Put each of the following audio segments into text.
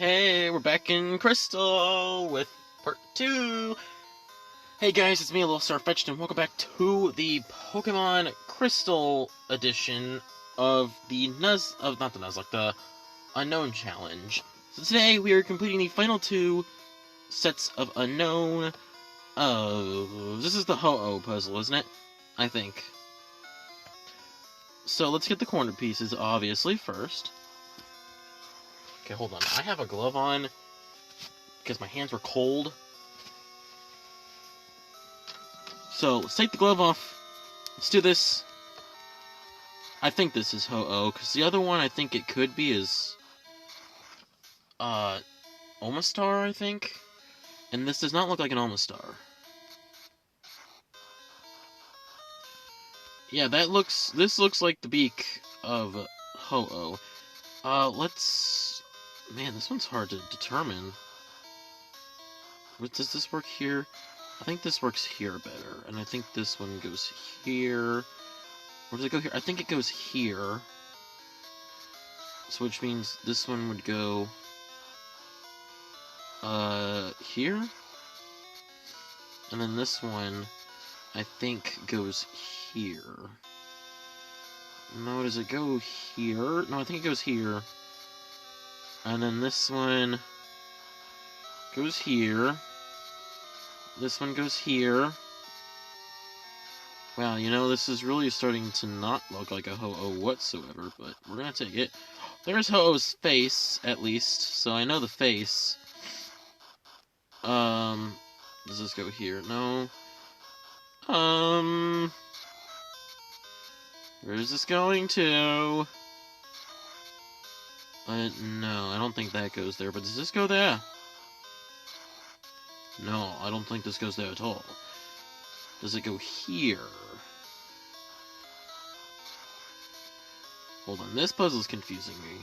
Hey, we're back in Crystal with part 2. Hey guys, it's me, a little Sirfetch'd, and welcome back to the Pokemon Crystal edition of the the Unown challenge. So today we are completing the final 2 sets of Unown. This is the Ho-Oh puzzle, isn't it? I think. So let's get the corner pieces, obviously, first. Okay, hold on. I have a glove on because my hands were cold. So, let's take the glove off. Let's do this. I think this is Ho-Oh, because the other one I think it could be is Omastar, I think. And this does not look like an Omastar. Yeah, this looks like the beak of Ho-Oh. Man, this one's hard to determine. Does this work here? I think this works here better, and I think this one goes here. Where does it go here? I think it goes here. So which means this one would go here. And then this one I think goes here. No, does it go here? No, I think it goes here. And then this one goes here. This one goes here. Wow, you know, this is really starting to not look like a Ho-Oh whatsoever, but we're gonna take it. There's Ho-Oh's face, at least, so I know the face. Does this go here? No. Where is this going to? No, I don't think that goes there, but does this go there? No, I don't think this goes there at all. Does it go here? Hold on, this puzzle's confusing me.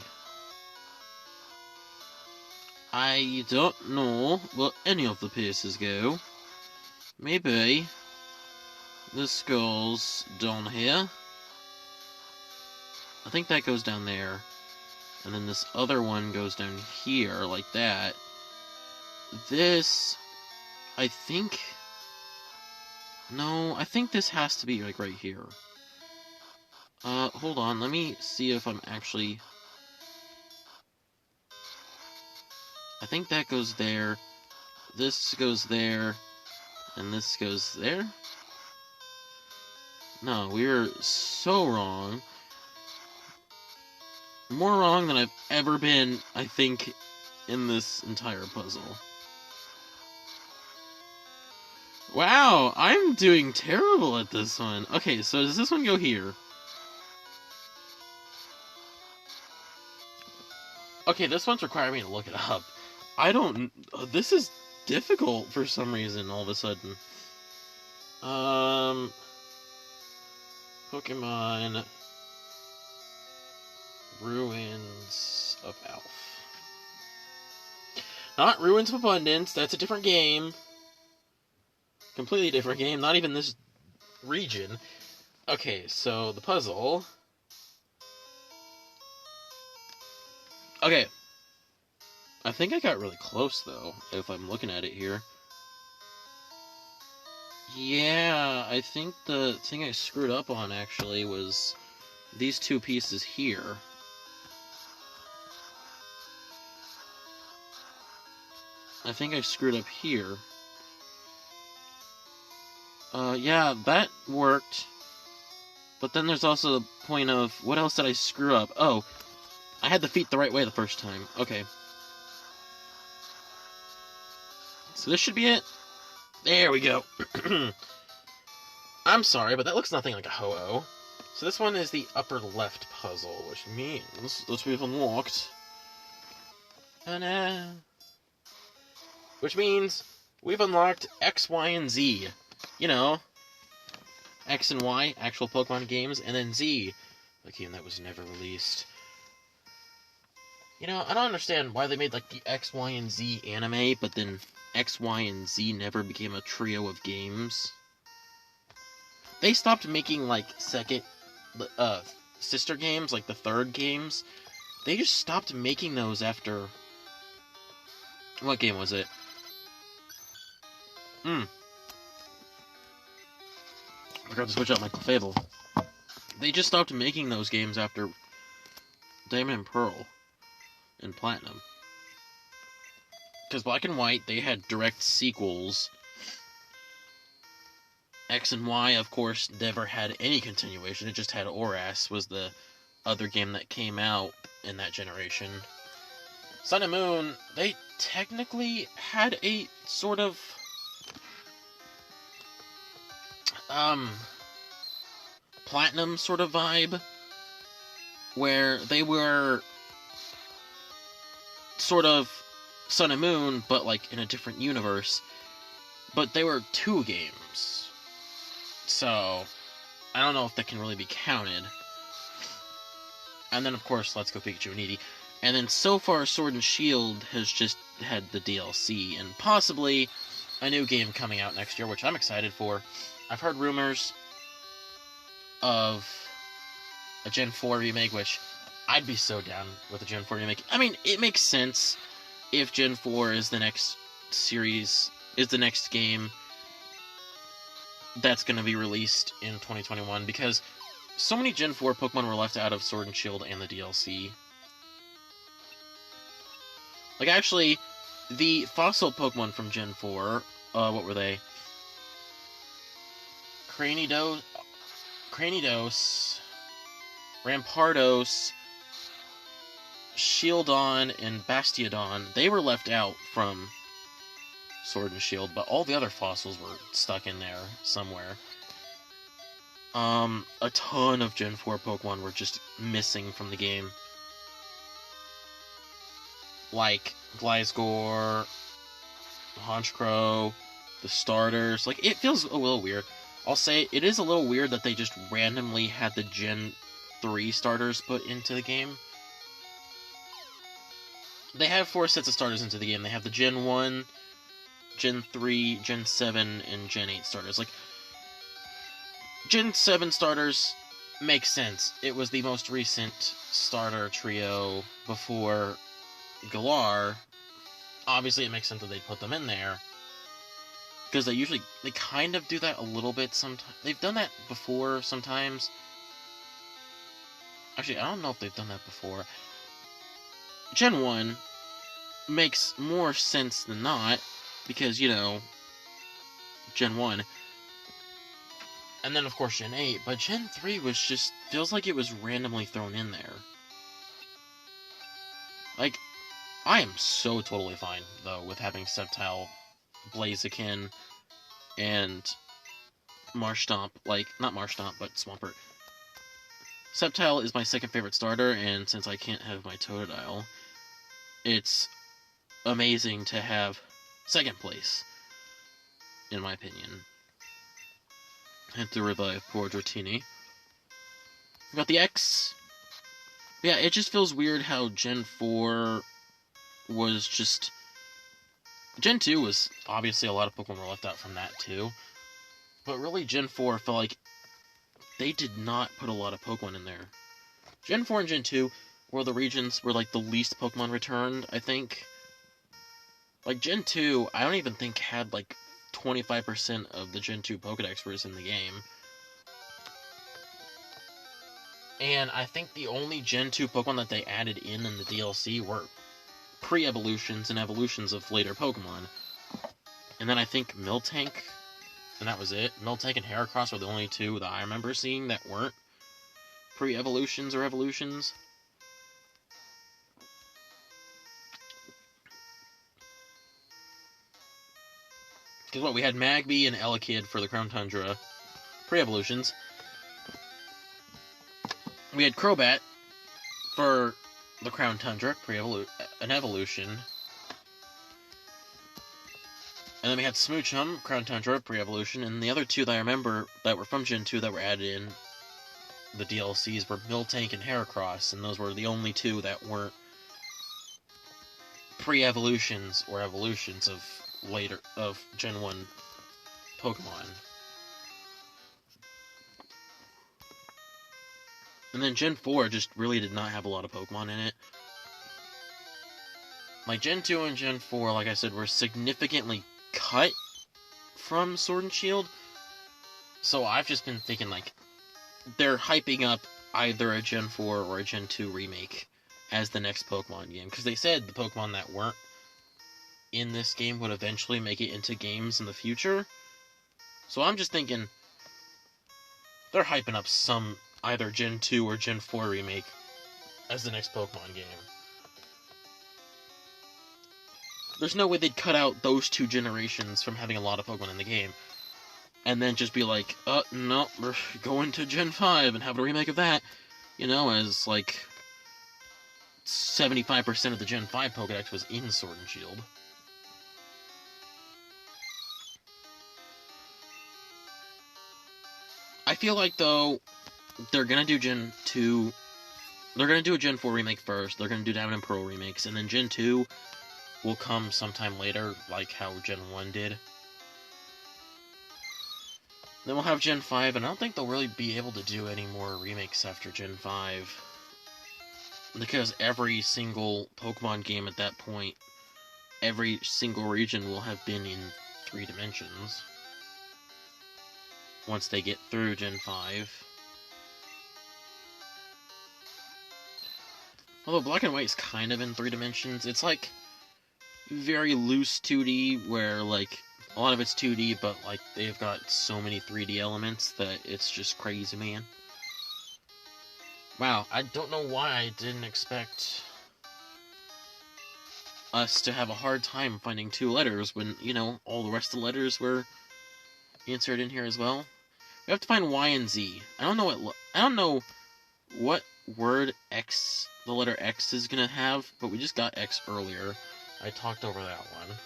I don't know where any of the pieces go. Maybe this goes down here. I think that goes down there. And then this other one goes down here, like that. This, I think... No, I think this has to be, like, right here. Hold on, let me see if I'm actually... I think that goes there, this goes there, and this goes there? No, we're so wrong. More wrong than I've ever been, I think, in this entire puzzle. Wow, I'm doing terrible at this one. Okay, so does this one go here? Okay, this one's requiring me to look it up. This is difficult for some reason all of a sudden. Pokemon Ruins of Alph. Not Ruins of Abundance, that's a different game. Completely different game, not even this region. Okay, so the puzzle. Okay. I think I got really close, though, if I'm looking at it here. Yeah, I think the thing I screwed up on, actually, was these two pieces here. I think I screwed up here. Yeah, that worked. But then there's also the point of, what else did I screw up? Oh, I had the feet the right way the first time. Okay. So this should be it. There we go. I'm sorry, but that looks nothing like a Ho-Oh. So this one is the upper left puzzle, which means that we've unlocked... Which means we've unlocked X, Y, and Z. You know, X and Y, actual Pokemon games, and then Z, a game that was never released. You know, I don't understand why they made, like, the X, Y, and Z anime, but then X, Y, and Z never became a trio of games. They stopped making, like, sister games, like the third games. They just stopped making those after What game was it? I forgot to switch out my Fable. They just stopped making those games after Diamond and Pearl and Platinum. Because Black and White, they had direct sequels. X and Y, of course, never had any continuation. It just had Oras, was the other game that came out in that generation. Sun and Moon, they technically had a sort of Platinum sort of vibe, where they were sort of Sun and Moon, but like in a different universe. But they were 2 games, so I don't know if that can really be counted. And then, of course, Let's Go Pikachu and Eevee. And then, so far, Sword and Shield has just had the DLC, and possibly a new game coming out next year, which I'm excited for. I've heard rumors of a Gen 4 remake, which I'd be so down with a Gen 4 remake. I mean, it makes sense if Gen 4 is the next series, is the next game that's going to be released in 2021, because so many Gen 4 Pokemon were left out of Sword and Shield and the DLC. Like, actually, the fossil Pokemon from Gen 4, what were they? Cranidos, Rampardos, Shieldon, and Bastiodon, they were left out from Sword and Shield, but all the other fossils were stuck in there somewhere. A ton of Gen 4 Pokemon were just missing from the game. Like Gliscor, Honchkrow, the starters. Like, it feels a little weird. I'll say, it is a little weird that they just randomly had the Gen 3 starters put into the game. They have 4 sets of starters into the game. They have the Gen 1, Gen 3, Gen 7, and Gen 8 starters. Like, Gen 7 starters make sense. It was the most recent starter trio before Galar. Obviously, it makes sense that they put them in there, because they kind of do that a little bit sometimes. They've done that before sometimes. Actually, I don't know if they've done that before. Gen 1 makes more sense than not, because, you know, Gen 1. And then, of course, Gen 8. But Gen 3 was just, feels like it was randomly thrown in there. Like, I am so totally fine, though, with having Sceptile, Blaziken, and Marshtomp. Like, not Marshtomp, but Swampert. Sceptile is my second favorite starter, and since I can't have my Totodile, it's amazing to have second place, in my opinion. And to revive poor Dratini. We got the X. Yeah, it just feels weird how Gen 4 was just... Gen 2 was, obviously, a lot of Pokemon were left out from that, too. But really, Gen 4 felt like they did not put a lot of Pokemon in there. Gen 4 and Gen 2 were the regions where, like, the least Pokemon returned, I think. Like, Gen 2, I don't even think had, like, 25% of the Gen 2 Pokedex was in the game. And I think the only Gen 2 Pokemon that they added in the DLC were pre-evolutions and evolutions of later Pokemon. And then I think Miltank, and that was it. Miltank and Heracross were the only 2 that I remember seeing that weren't pre-evolutions or evolutions. Because what, we had Magby and Elekid for the Crown Tundra pre-evolutions. We had Crobat for the Crown Tundra, an evolution. And then we had Smoochum, Crown Tundra, pre-evolution, and the other 2 that I remember that were from Gen 2 that were added in the DLCs were Miltank and Heracross, and those were the only 2 that weren't pre-evolutions or evolutions of Gen 1 Pokemon. And then Gen 4 just really did not have a lot of Pokemon in it. like, Gen 2 and Gen 4, like I said, were significantly cut from Sword and Shield. So I've just been thinking, like, they're hyping up either a Gen 4 or a Gen 2 remake as the next Pokemon game. Because they said the Pokemon that weren't in this game would eventually make it into games in the future. So I'm just thinking they're hyping up some either Gen 2 or Gen 4 remake as the next Pokemon game. There's no way they'd cut out those two generations from having a lot of Pokemon in the game. And then just be like, no, we're going to Gen 5 and have a remake of that. You know, as, like, 75% of the Gen 5 Pokédex was in Sword and Shield. I feel like, though, they're gonna do Gen 2... They're gonna do a Gen 4 remake first, they're gonna do Diamond and Pearl remakes, and then Gen 2 will come sometime later, like how Gen 1 did. Then we'll have Gen 5, and I don't think they'll really be able to do any more remakes after Gen 5. Because every single Pokemon game at that point, every single region will have been in 3 dimensions. Once they get through Gen 5. Although Black and White is kind of in 3 dimensions. It's like very loose 2D, where like a lot of it's 2D, but like they've got so many 3D elements that it's just crazy, man. Wow, I don't know why I didn't expect us to have a hard time finding 2 letters when, you know, all the rest of the letters were inserted in here as well. We have to find Y and Z. I don't know what word X, the letter X is gonna have, but we just got X earlier. I talked over that one.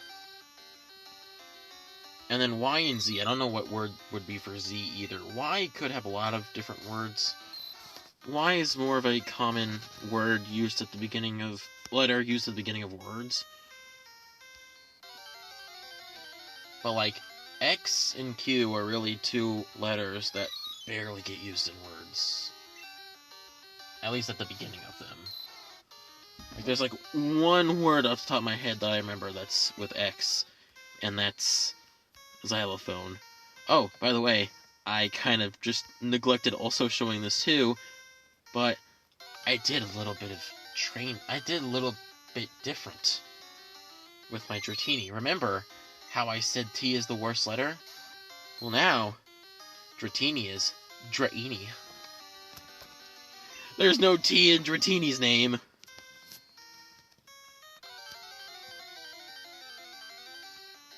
And then Y and Z, I don't know what word would be for Z either. Y could have a lot of different words. Y is more of a common word used at the beginning of... letter used at the beginning of words. But like, X and Q are really 2 letters that barely get used in words. At least at the beginning of them. Like, there's like one word off the top of my head that I remember that's with X, and that's xylophone. Oh, by the way, I kind of just neglected also showing this too, but I did a little bit of I did a little bit different with my Dratini. Remember how I said T is the worst letter? Well, now, Dratini is Draini. There's no T in Dratini's name.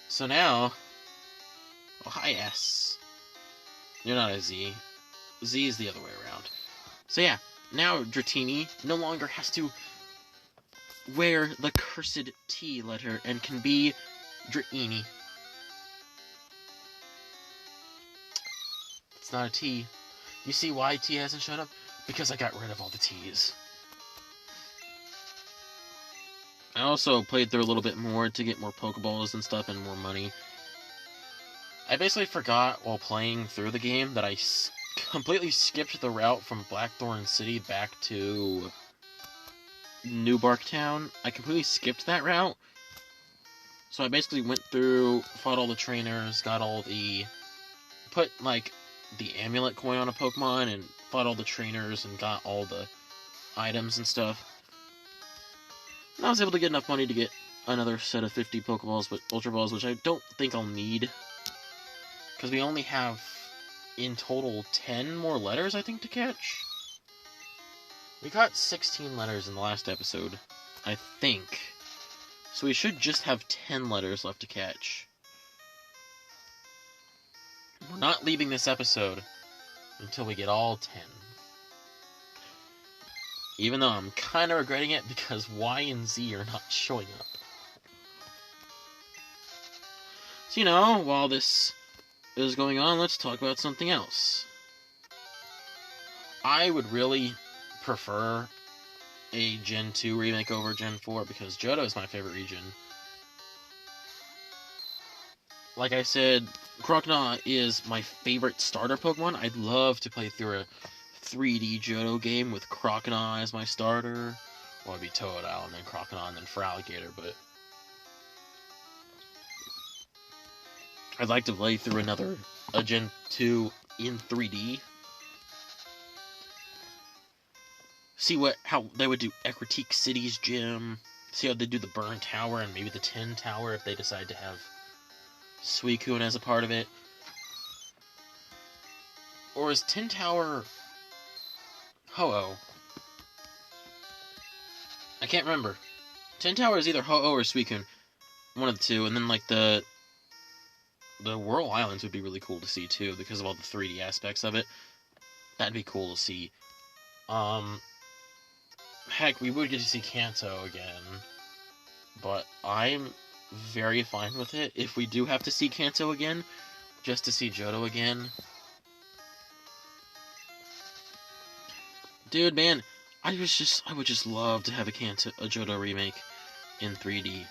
So now... Oh, hi, S. You're not a Z. Z is the other way around. So yeah, now Dratini no longer has to wear the cursed T letter and can be Draini. It's not a T. You see why T hasn't shown up? Because I got rid of all the T's. I also played through a little bit more to get more Pokeballs and stuff and more money. I basically forgot while playing through the game that I completely skipped the route from Blackthorn City back to New Bark Town. I completely skipped that route. So I basically went through, fought all the trainers, got all the... put, like, the amulet coin on a Pokemon and fought all the trainers and got all the items and stuff. And I was able to get enough money to get another set of 50 Pokeballs with Ultra Balls, which I don't think I'll need. Because we only have, in total, 10 more letters, I think, to catch. We got 16 letters in the last episode, I think. So we should just have 10 letters left to catch. We're not leaving this episode until we get all 10. Even though I'm kind of regretting it because Y and Z are not showing up. So, you know, while this is going on, let's talk about something else. I would really prefer a Gen 2 remake over Gen 4 because Johto is my favorite region. Like I said, Croconaw is my favorite starter Pokemon. I'd love to play through a 3D Johto game with Croconaw as my starter, Well, it'd be Totodile, and then Crocodile, and then Feraligatr, but I'd like to play through a Gen 2 in 3D. See how they would do Ecruteak City's gym. See how they do the Burn Tower and maybe the Tin Tower if they decide to have Suicune as a part of it. Or is Tin Tower Ho-Oh? I can't remember. Tin Tower is either Ho-Oh or Suicune. One of the two. And then, like, the Whirl Islands would be really cool to see, too, because of all the 3D aspects of it. That'd be cool to see. Heck, we would get to see Kanto again. But I'm very fine with it if we do have to see Kanto again, just to see Johto again. Dude, man, I would just love to have a Johto remake in 3D.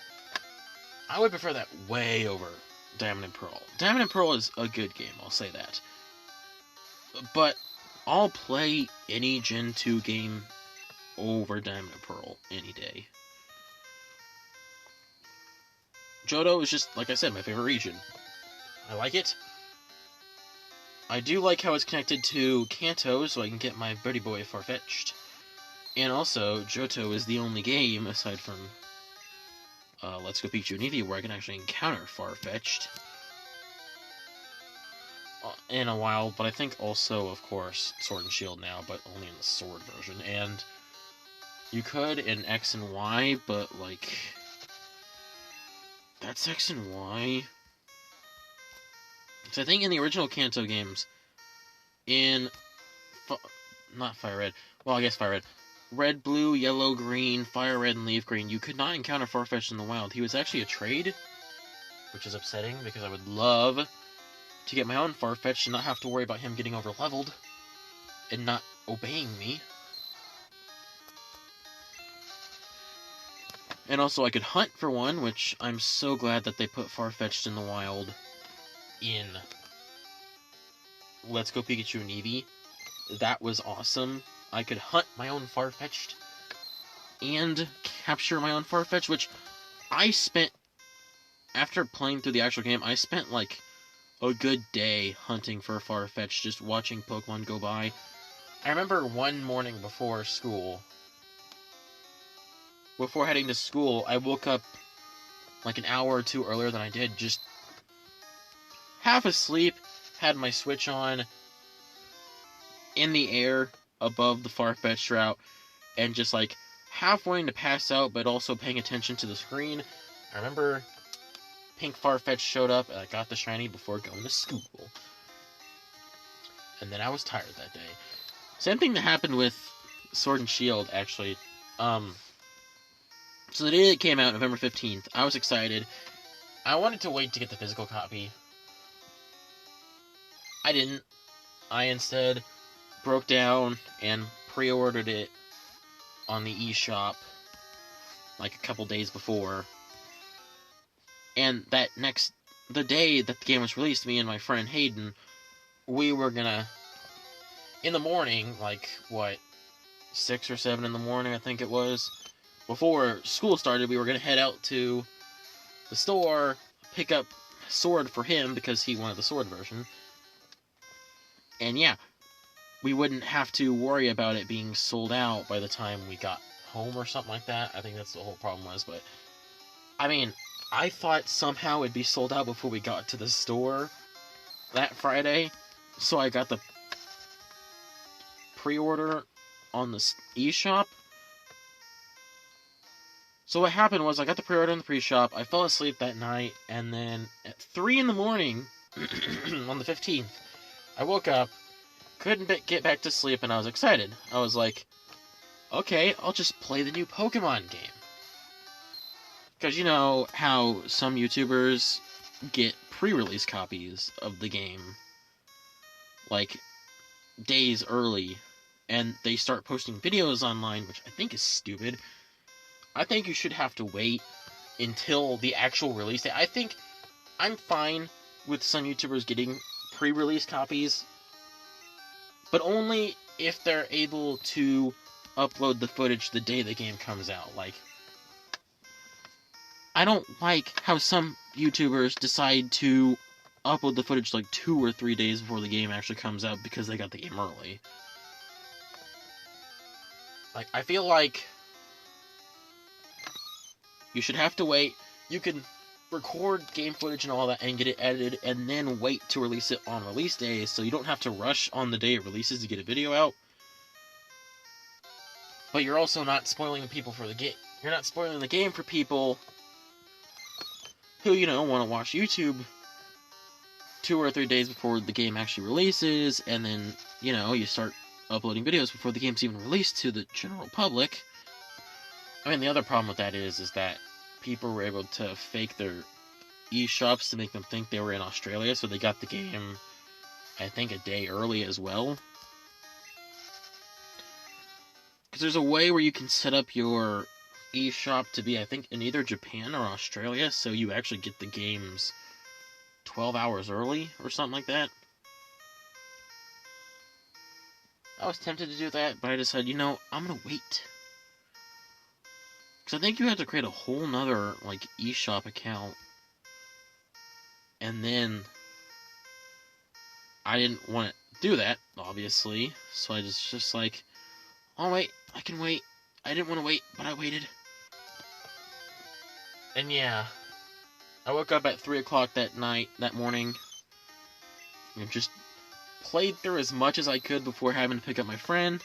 I would prefer that way over Diamond and Pearl. Diamond and Pearl is a good game, I'll say that. But I'll play any Gen 2 game over Diamond and Pearl any day. Johto is just, like I said, my favorite region. I like it. I do like how it's connected to Kanto, so I can get my Birdie Boy Sirfetch'd. And also, Johto is the only game, aside from Let's Go Pikachu and Eevee, where I can actually encounter Sirfetch'd in a while, but I think also, of course, Sword and Shield now, but only in the Sword version. And you could in X and Y, but, like, that's X and Y. So I think in the original Kanto games, not Fire Red, well, I guess Fire Red, Red, Blue, Yellow, Green, Fire Red, and Leaf Green, you could not encounter Farfetch'd in the wild. He was actually a trade, which is upsetting, because I would love to get my own Farfetch'd and not have to worry about him getting over-leveled and not obeying me. And also I could hunt for one, which I'm so glad that they put Farfetch'd in the wild in Let's Go Pikachu and Eevee. That was awesome. I could hunt my own Farfetch'd and capture my own Farfetch'd, which I spent, after playing through the actual game, I spent like a good day hunting for Farfetch'd, just watching Pokemon go by. I remember one morning before school, before heading to school, I woke up like an hour or two earlier than I did, just half asleep, had my Switch on, in the air above the Farfetch'd route, and just like half wanting to pass out, but also paying attention to the screen. I remember Pink Farfetch'd showed up, and I got the shiny before going to school. And then I was tired that day. Same thing that happened with Sword and Shield, actually. So the day it came out, November 15th, I was excited. I wanted to wait to get the physical copy. I didn't. I instead broke down and pre-ordered it on the eShop like a couple days before. And the day that the game was released, me and my friend Hayden, we were gonna, in the morning, like, 6 or 7 in the morning, I think it was, before school started, we were gonna head out to the store, pick up Sword for him, because he wanted the Sword version. And yeah, we wouldn't have to worry about it being sold out by the time we got home or something like that. I think that's the whole problem was, but I mean, I thought somehow it'd be sold out before we got to the store that Friday, so I got the pre-order on the eShop. So what happened was I got the pre-order in the pre-shop, I fell asleep that night, and then at 3 in the morning on the 15th, I woke up, couldn't get back to sleep, and I was excited. I was like, okay, I'll just play the new Pokemon game. Because you know how some YouTubers get pre-release copies of the game, like, days early, and they start posting videos online, which I think is stupid. I think you should have to wait until the actual release date. I think I'm fine with some YouTubers getting pre-release copies, but only if they're able to upload the footage the day the game comes out. Like, I don't like how some YouTubers decide to upload the footage like 2 or 3 days before the game actually comes out because they got the game early. Like, I feel like you should have to wait. You can record game footage and all that and get it edited and then wait to release it on release day, so you don't have to rush on the day it releases to get a video out. But you're also not spoiling the people for the game. You're not spoiling the game for people who, you know, want to watch YouTube 2 or 3 days before the game actually releases, and then, you know, you start uploading videos before the game's even released to the general public. I mean, the other problem with that is that people were able to fake their eShops to make them think they were in Australia, so they got the game, I think, a day early as well. Because there's a way where you can set up your eShop to be, I think, in either Japan or Australia, so you actually get the games 12 hours early, or something like that. I was tempted to do that, but I decided, you know, I'm gonna wait. Because I think you have to create a whole nother, like, eShop account. And then I didn't want to do that, obviously. So I just like, oh wait, I can wait. I didn't want to wait, but I waited. And yeah, I woke up at 3 o'clock that morning, and just played through as much as I could before having to pick up my friend.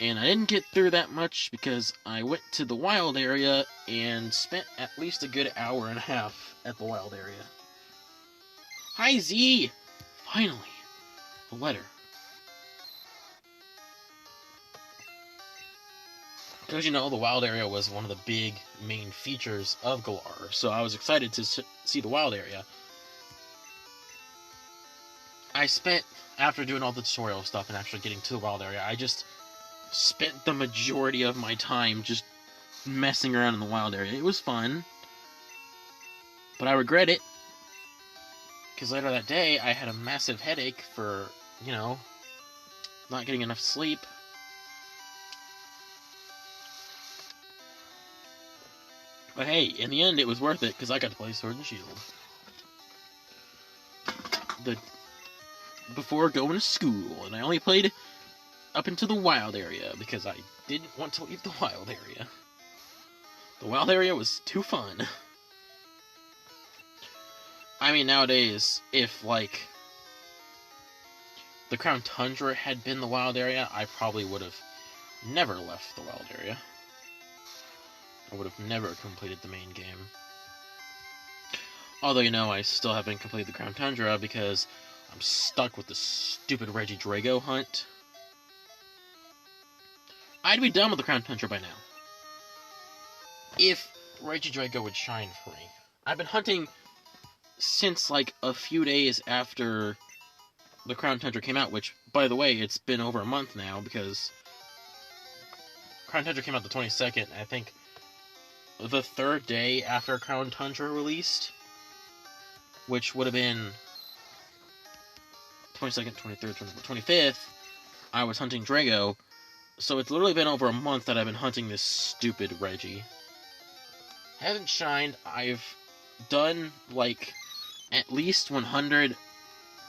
And I didn't get through that much because I went to the wild area and spent at least a good hour and a half at the wild area. Hi, Z! Finally, a letter. Because, you know, the wild area was one of the big main features of Galar, so I was excited to see the wild area. I spent, after doing all the tutorial stuff and actually getting to the wild area, I just spent the majority of my time just messing around in the wild area. It was fun, but I regret it, because later that day I had a massive headache for, you know, not getting enough sleep. But hey, in the end it was worth it, because I got to play Sword and Shield before going to school, and I only played up into the wild area because I didn't want to leave the wild area. The wild area was too fun. I mean, nowadays, if, like, the Crown Tundra had been the wild area, I probably would have never left the wild area. I would have never completed the main game. Although, you know, I still haven't completed the Crown Tundra because I'm stuck with the stupid Regidrago hunt. I'd be done with the Crown Tundra by now, if Regidrago would shine for me. I've been hunting since, like, a few days after the Crown Tundra came out, which, by the way, it's been over a month now, because Crown Tundra came out the 22nd, I think the 3rd day after Crown Tundra released, which would have been 22nd, 23rd, 24th, 25th, I was hunting Drago. So it's literally been over a month that I've been hunting this stupid Reggie. Hasn't shined. I've done, like, at least 100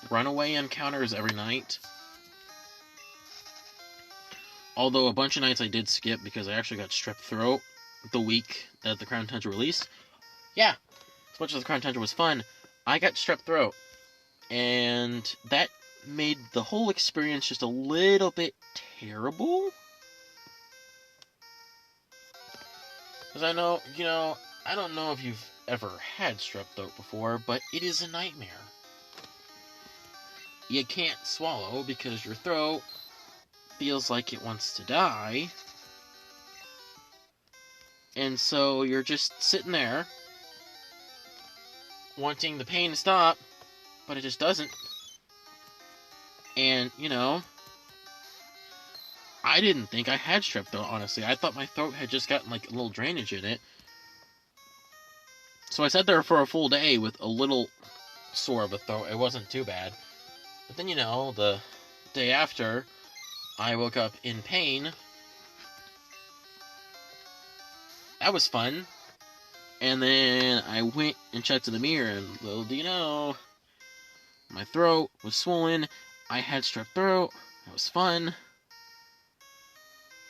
runaway encounters every night. Although a bunch of nights I did skip because I actually got strep throat the week that the Crown Tundra released. Yeah, as much as the Crown Tundra was fun, I got strep throat. And that made the whole experience just a little bit terrible. Because I know, you know, I don't know if you've ever had strep throat before, but it is a nightmare. You can't swallow because your throat feels like it wants to die. And so you're just sitting there, wanting the pain to stop, but it just doesn't. And, you know, I didn't think I had strep throat, honestly. I thought my throat had just gotten, like, a little drainage in it. So I sat there for a full day with a little sore of a throat. It wasn't too bad. But then, you know, the day after, I woke up in pain that was fun. And then I went and checked in the mirror, and little do you know, my throat was swollen. I had strep throat. That was fun.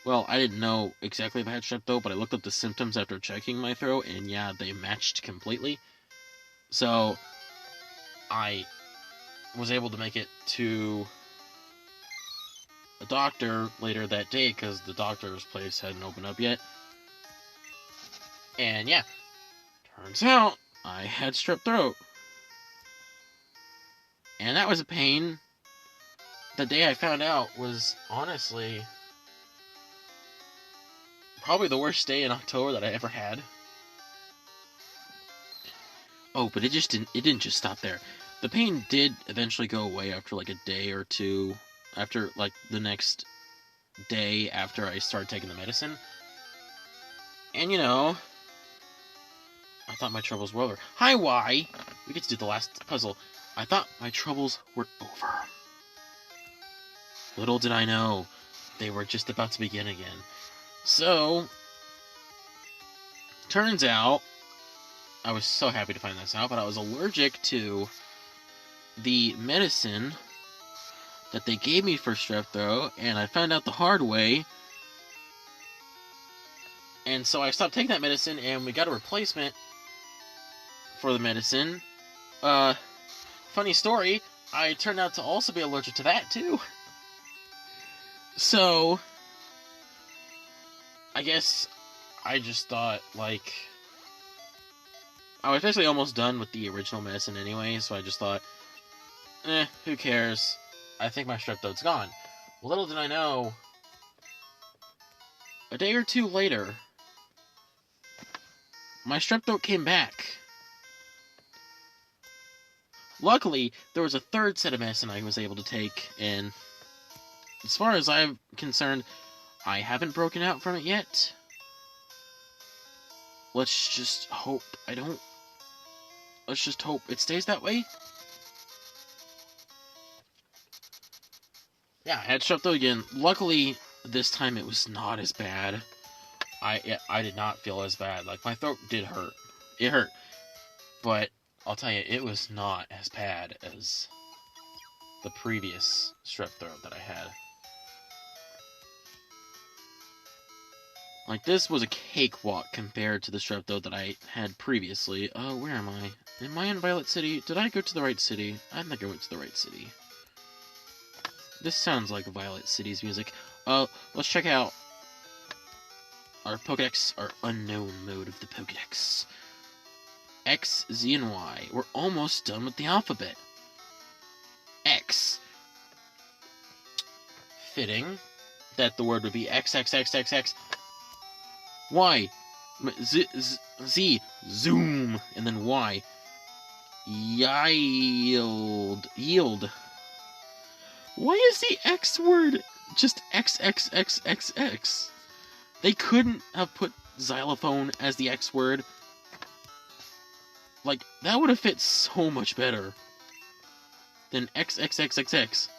Well, I didn't know exactly if I had strep throat, but I looked up the symptoms after checking my throat, and yeah, they matched completely. So, I was able to make it to a doctor later that day, because the doctor's place hadn't opened up yet. And yeah, turns out I had strep throat. And that was a pain. The day I found out was honestly probably the worst day in October that I ever had. Oh, but it didn't just stop there. The pain did eventually go away after like a day or two, after like the next day after I started taking the medicine. And you know, I thought my troubles were over. Hi, Y! We get to do the last puzzle. I thought my troubles were over. Little did I know, they were just about to begin again. So, turns out, I was so happy to find this out, but I was allergic to the medicine that they gave me for strep throat, and I found out the hard way. And so I stopped taking that medicine, and we got a replacement for the medicine. Funny story, I turned out to also be allergic to that, too. So, I guess I just thought, like, I was basically almost done with the original medicine anyway, so I just thought, who cares? I think my strep throat's gone. Little did I know, a day or two later, my strep throat came back. Luckily, there was a third set of medicine I was able to take, and as far as I'm concerned, I haven't broken out from it yet. Let's just hope Let's just hope it stays that way. Yeah, I had strep throat again. Luckily, this time it was not as bad. I did not feel as bad. Like, my throat did hurt. It hurt. But, I'll tell you, it was not as bad as the previous strep throat that I had. Like, this was a cakewalk compared to the strep throat that I had previously. Where am I? Am I in Violet City? Did I go to the right city? I think I went to the right city. This sounds like Violet City's music. Let's check out our Pokédex, our unknown mode of the Pokédex. X, Z, and Y. We're almost done with the alphabet. X. Fitting that the word would be X, X, X, X, X. Y. Z. Zoom. And then Y. Yield. Yield. Why is the X word just X, X, X, X, X? They couldn't have put xylophone as the X word. Like, that would have fit so much better than XXXXX.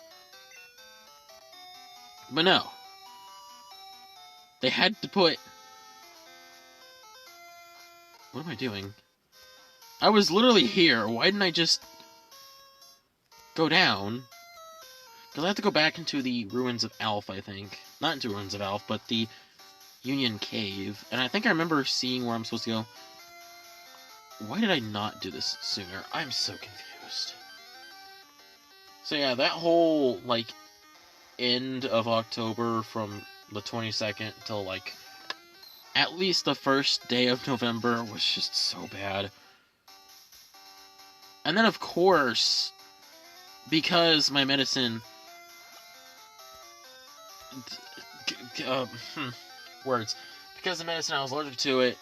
But no. They had to put... What am I doing? I was literally here. Why didn't I just go down? Because I have to go back into the Ruins of Alph, I think. Not into Ruins of Alph, but the Union Cave. And I think I remember seeing where I'm supposed to go. Why did I not do this sooner? I'm so confused. So yeah, that whole, like, end of October from the 22nd till, like, at least the first day of November was just so bad. And then, of course, because my medicine... words. Because the medicine I was allergic to it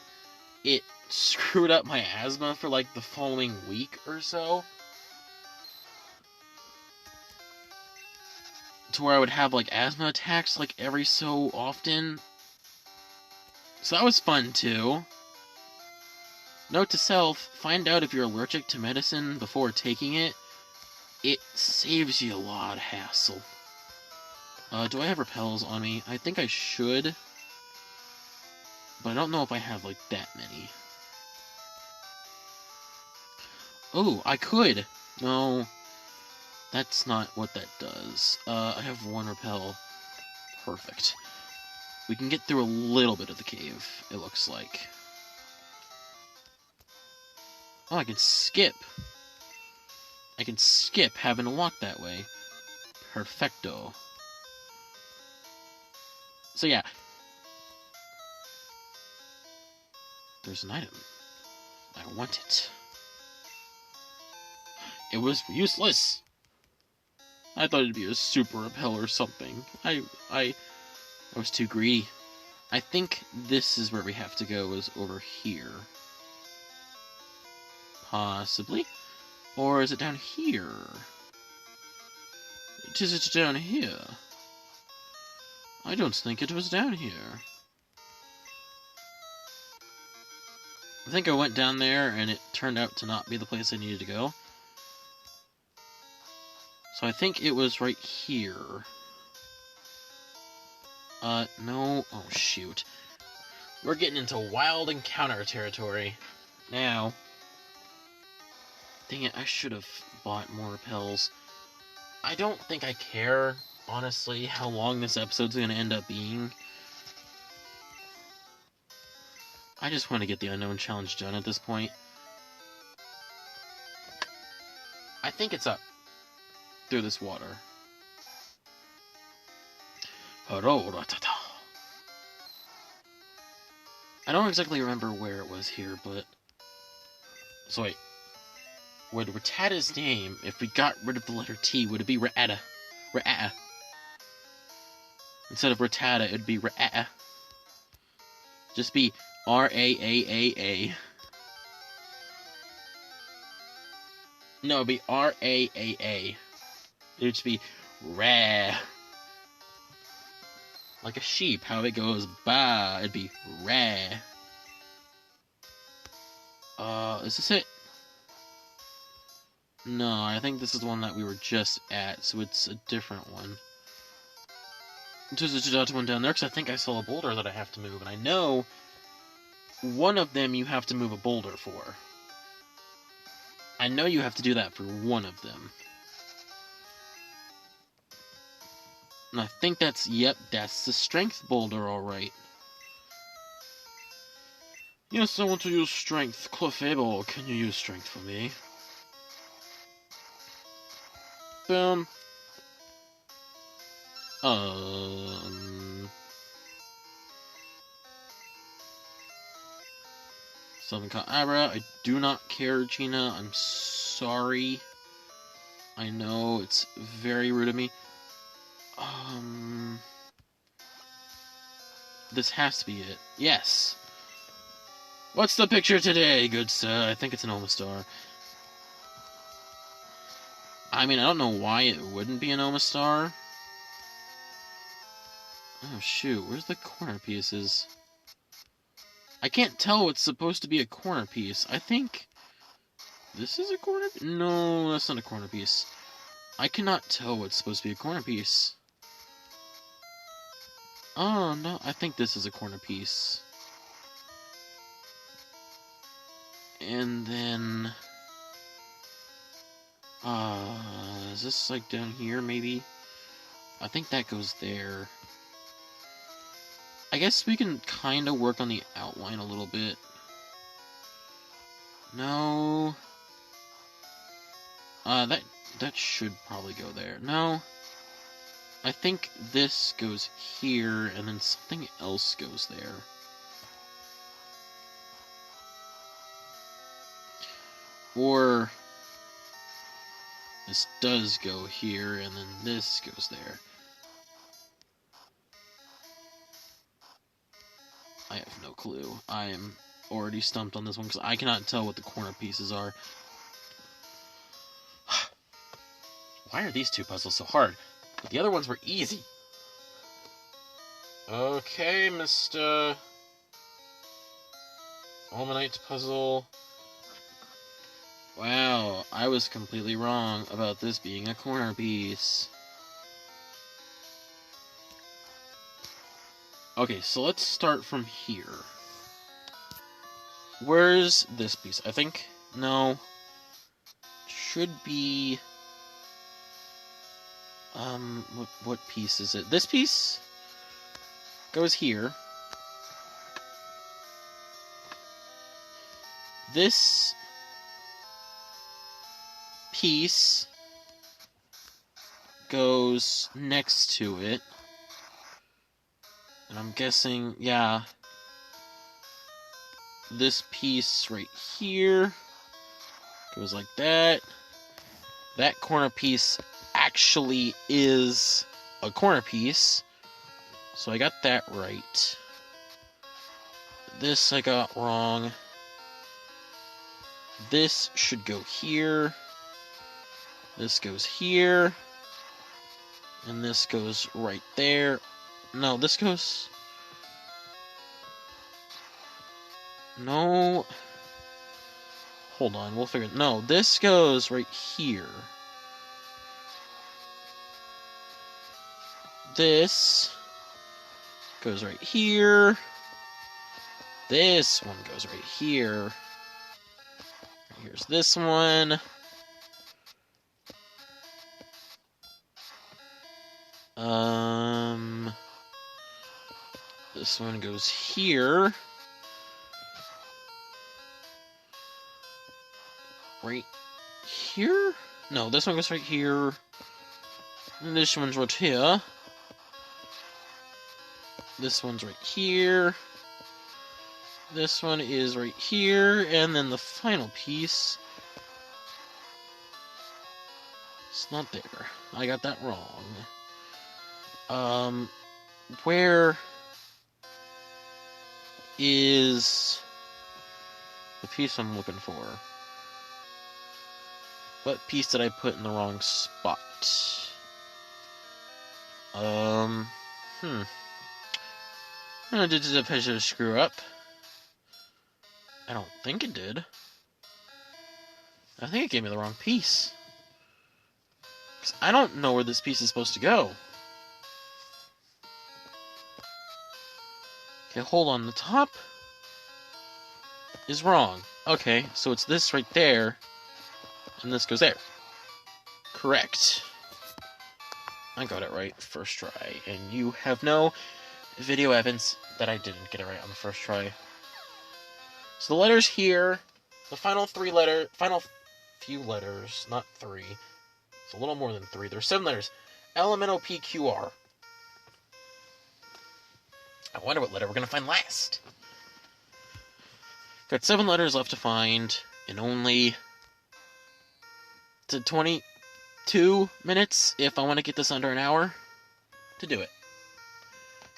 screwed up my asthma for, like, the following week or so. To where I would have, like, asthma attacks, like, every so often. So that was fun, too. Note to self, find out if you're allergic to medicine before taking it. It saves you a lot of hassle. Do I have repels on me? I think I should. But I don't know if I have, like, that many. Oh, I could! No, that's not what that does. I have 1 repel. Perfect. We can get through a little bit of the cave, it looks like. Oh, I can skip! I can skip having to walk that way. Perfecto. So yeah. There's an item. I want it. It was useless! I thought it'd be a super repel or something. I was too greedy. I think this is where we have to go, is over here. Possibly. Or is it down here? Is it down here? I don't think it was down here. I think I went down there and it turned out to not be the place I needed to go. So I think it was right here. No. Oh, shoot. We're getting into wild encounter territory. Now. Dang it, I should have bought more repels. I don't think I care, honestly, how long this episode's gonna end up being. I just want to get the Unown challenge done at this point. I think it's up through this water. I don't exactly remember where it was here, but... So wait. Would Rattata's name, if we got rid of the letter T, would it be Rattata? Rattata. Instead of Rattata, it'd be Rattata. Just be R-A-A-A-A. No, it'd be R-A-A-A. It would just be Rah. Like a sheep, how it goes ba, it'd be Rah. Is this it? No, I think this is the one that we were just at, so it's a different one. There's a one down there, because I think I saw a boulder that I have to move, and I know one of them you have to move a boulder for. I know you have to do that for one of them. And I think that's, yep, that's the strength boulder, alright. Yes, I want to use strength. Clefable, can you use strength for me? Boom. Summon Abra. I do not care, Gina. I'm sorry. I know it's very rude of me. This has to be it. Yes. What's the picture today, good sir? I think it's an Omastar. I mean, I don't know why it wouldn't be an Omastar. Oh, shoot. Where's the corner pieces? I can't tell what's supposed to be a corner piece. I think... This is a corner... No, that's not a corner piece. I cannot tell what's supposed to be a corner piece. Oh, no. I think this is a corner piece. And then... is this, like, down here, maybe? I think that goes there. I guess we can kind of work on the outline a little bit. No. That should probably go there. No. I think this goes here, and then something else goes there. Or... this does go here, and then this goes there. I have no clue. I am already stumped on this one, because I cannot tell what the corner pieces are. Why are these two puzzles so hard? But the other ones were easy. Okay, Mr. Almanite puzzle. Wow, I was completely wrong about this being a corner piece. Okay, so let's start from here. Where's this piece? I think, no, should be, what piece is it? This piece goes here. This piece goes next to it. And I'm guessing, yeah, this piece right here goes like that. That corner piece actually is a corner piece, so I got that right. This I got wrong. This should go here. This goes here. And this goes right there. No, this goes... No. Hold on, we'll figure it. No, this goes right here. This goes right here. This one goes right here. Here's this one. This one goes here. Right here? No, this one goes right here. And this one's right here. This one's right here. This one is right here. And then the final piece. It's not there. I got that wrong. Where is the piece I'm looking for? What piece did I put in the wrong spot? Did the picture screw up? I don't think it did. I think it gave me the wrong piece. 'Cause I don't know where this piece is supposed to go. Okay, hold on. The top is wrong. Okay, so it's this right there, and this goes there. Correct. I got it right first try, and you have no video evidence that I didn't get it right on the first try. So the letters here, the final few letters, not three. It's a little more than three. There's 7 letters. LMNOPQR. I wonder what letter we're going to find last. Got 7 letters left to find in only 22 minutes if I want to get this under an hour to do it.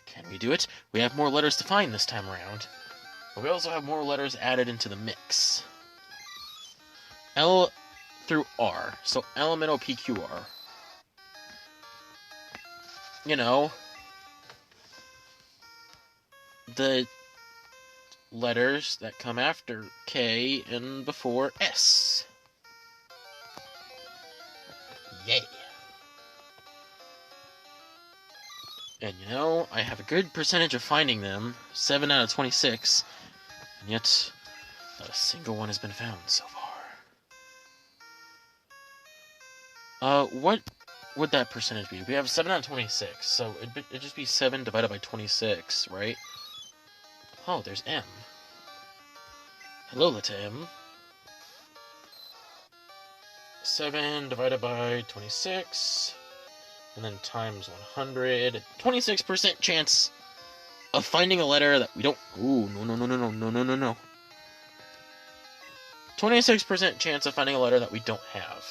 Can we do it? We have more letters to find this time around. But we also have more letters added into the mix. L through R. So LMNOPQR. You know, the letters that come after K and before S. Yay. And you know, I have a good percentage of finding them, 7 out of 26, and yet not a single one has been found so far. What would that percentage be? We have 7 out of 26, so it'd just be 7 divided by 26, right? Oh, there's M. Hello, letter M. 7 divided by 26, and then times 100. 26% chance of finding a letter that we don't... Ooh, no. 26% chance of finding a letter that we don't have.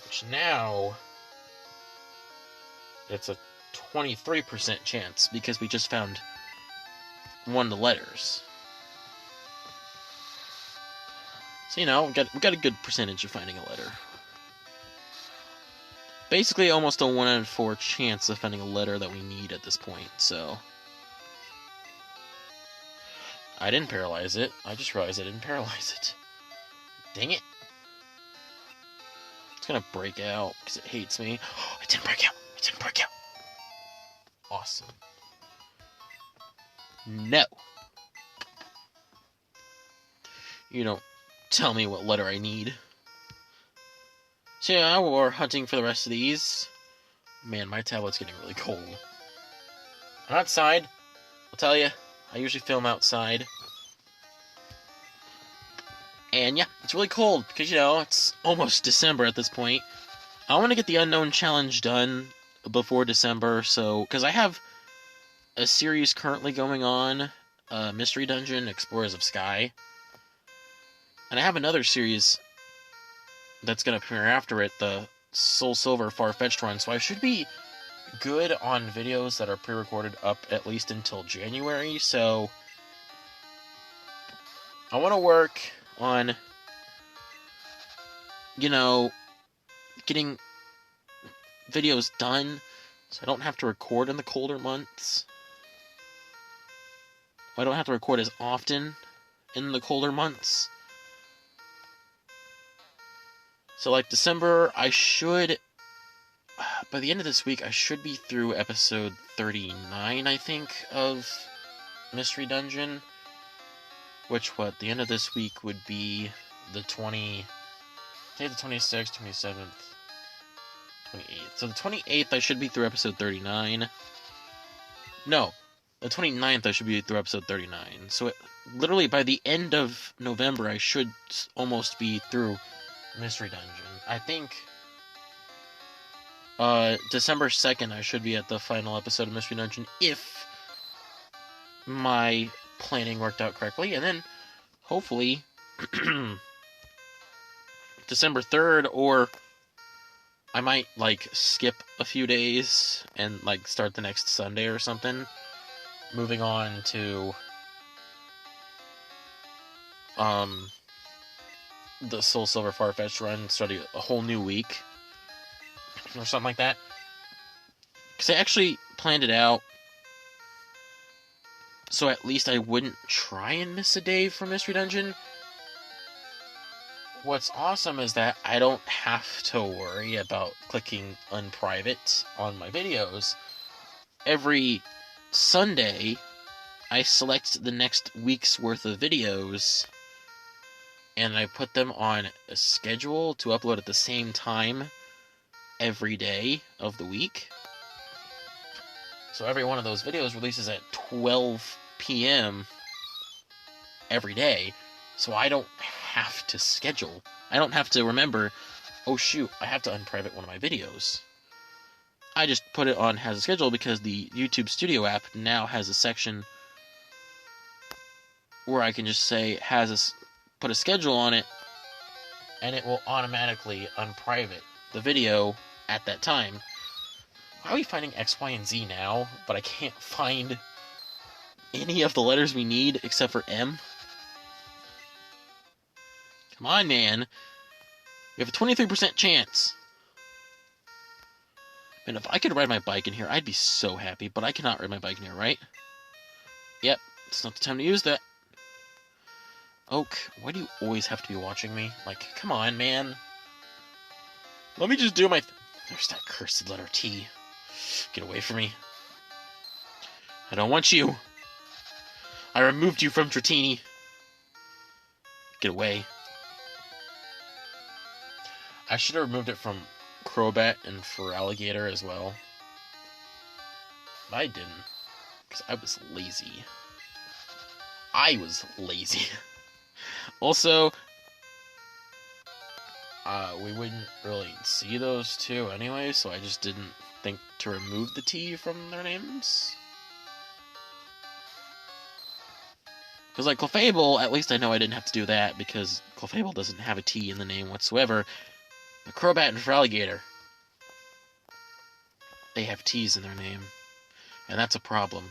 Which now, it's a 23% chance, because we just found one of the letters. So, you know, we got a good percentage of finding a letter. Basically, almost a 1 in 4 chance of finding a letter that we need at this point, so... I didn't paralyze it. I just realized I didn't paralyze it. Dang it. It's gonna break out, because it hates me. It didn't break out! It didn't break out! Awesome. No. you don't tell me what letter I need. So yeah, we're hunting for the rest of these. Man, my tablet's getting really cold. I'm outside. I'll tell you, I usually film outside. And yeah, it's really cold because, you know, it's almost December at this point. I want to get the Unown challenge done before December, so because I have a series currently going on, Mystery Dungeon, Explorers of Sky, and I have another series that's going to premiere after it, the Soul Silver Far-Fetched run, so I should be good on videos that are pre-recorded up at least until January, so I want to work on, you know, getting videos done so I don't have to record in the colder months. I don't have to record as often in the colder months. So like December, I should, by the end of this week, I should be through episode 39, I think, of Mystery Dungeon. Which, the end of this week would be the 26th, 27th, 28th. So the 28th, I should be through episode 39. No, the 29th, I should be through episode 39. So literally by the end of November, I should almost be through Mystery Dungeon. I think December 2nd, I should be at the final episode of Mystery Dungeon if my planning worked out correctly, and then hopefully December 3rd, or I might like skip a few days and like start the next Sunday or something, moving on to the Soul Silver Far-Fetched run, starting a whole new week or something like that, because I actually planned it out so at least I wouldn't try and miss a day from Mystery Dungeon. What's awesome is that I don't have to worry about clicking unprivate on my videos. Every Sunday, I select the next week's worth of videos, and I put them on a schedule to upload at the same time every day of the week. So every one of those videos releases at 12 p.m. every day, so I don't have to schedule. I don't have to remember, oh shoot, I have to unprivate one of my videos. I just put it on as a schedule because the YouTube Studio app now has a section where I can just say, put a schedule on it, and it will automatically unprivate the video at that time. Why are we finding X, Y, and Z now, but I can't find any of the letters we need except for M? Come on, man. We have a 23% chance. Man, if I could ride my bike in here, I'd be so happy, but I cannot ride my bike in here, right? Yep, it's not the time to use that. Oak, why do you always have to be watching me? Like, come on, man. Let me just do my... There's that cursed letter T. Get away from me. I don't want you. I removed you from Dratini. Get away. I should have removed it from Crobat and Feraligatr as well. But I didn't. Because I was lazy. Also, we wouldn't really see those two anyway, so I just didn't think to remove the T from their names. Because, like, Clefable, at least I know I didn't have to do that, because Clefable doesn't have a T in the name whatsoever. But Crobat and Feraligatr, they have T's in their name. And that's a problem.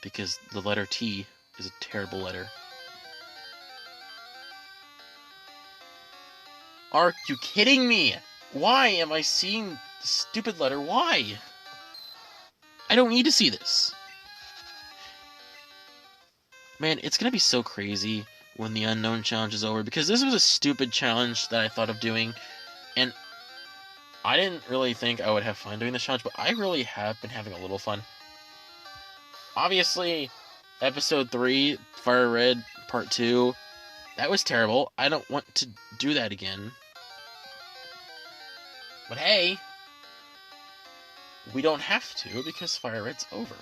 Because the letter T is a terrible letter. Are you kidding me? Why am I seeing the stupid letter Y? I don't need to see this. Man, it's gonna be so crazy when the Unown challenge is over, because this was a stupid challenge that I thought of doing, and I didn't really think I would have fun doing this challenge, but I really have been having a little fun. Obviously, Episode 3, Fire Red, Part 2, That was terrible. I don't want to do that again. But hey, we don't have to because Fire Red's over.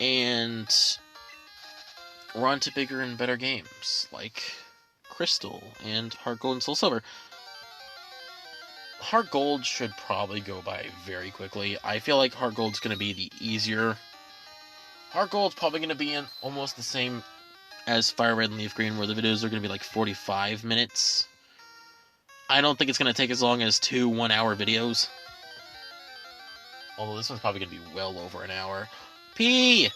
And we're on to bigger and better games, like Crystal and Heart Gold and Soul Silver. Heart Gold should probably go by very quickly. I feel like Heart Gold's going to be the easier. Heart Gold's probably going to be in almost the same as Fire Red and Leaf Green, where the videos are going to be like 45 minutes. I don't think it's going to take as long as 2 one-hour videos. Although this one's probably going to be well over an hour. P!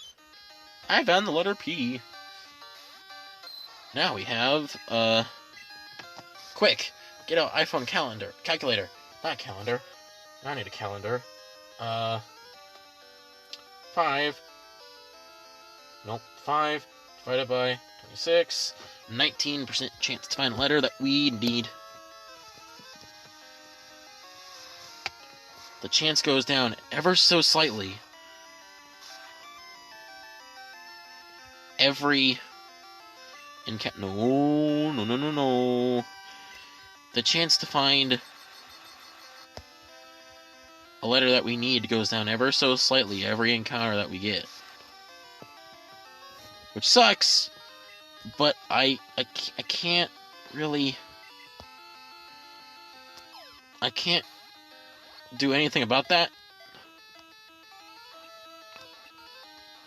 I found the letter P. Now we have, quick! Get out iPhone calculator. Not calendar. I need a calendar. 5. Nope, 5 divided by 26. 19% chance to find a letter that we need. The chance goes down ever so slightly. Every No. The chance to find a letter that we need goes down ever so slightly every encounter that we get. Which sucks, but I can't really... I can't do anything about that.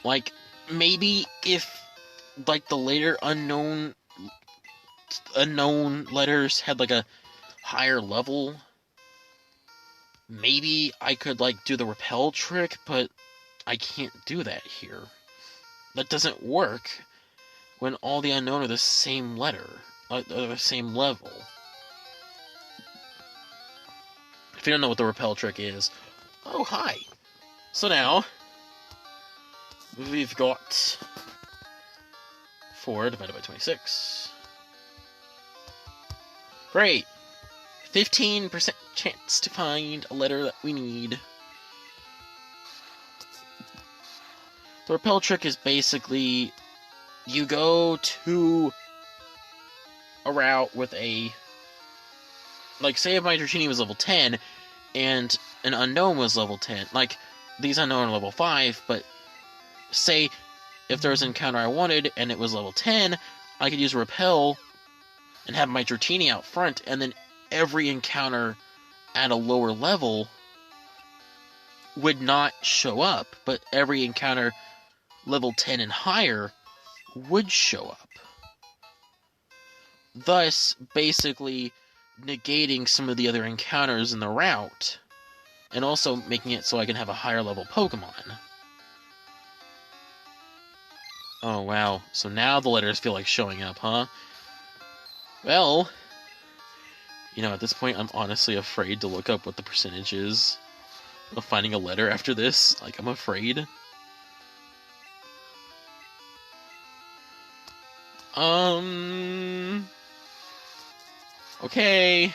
Like, maybe if, like, the later unknown letters had, like, a higher level, maybe I could, like, do the repel trick, but I can't do that here. That doesn't work when all the unknown are the same letter, the same level. If you don't know what the repel trick is, oh, hi. So now, we've got 4 divided by 26. Great. 15% chance to find a letter that we need. The repel trick is basically, you go to a route with a... Like, say if my Dratini was level 10, and an unknown was level 10. Like, these unknown are level 5, but say if there was an encounter I wanted, and it was level 10, I could use repel and have my Dratini out front, and then every encounter at a lower level would not show up, but every encounter level 10 and higher would show up. Thus, basically negating some of the other encounters in the route, and also making it so I can have a higher level Pokemon. Oh wow, so now the letters feel like showing up, huh? Well, you know, at this point I'm honestly afraid to look up what the percentage is of finding a letter after this. Like, I'm afraid. Okay.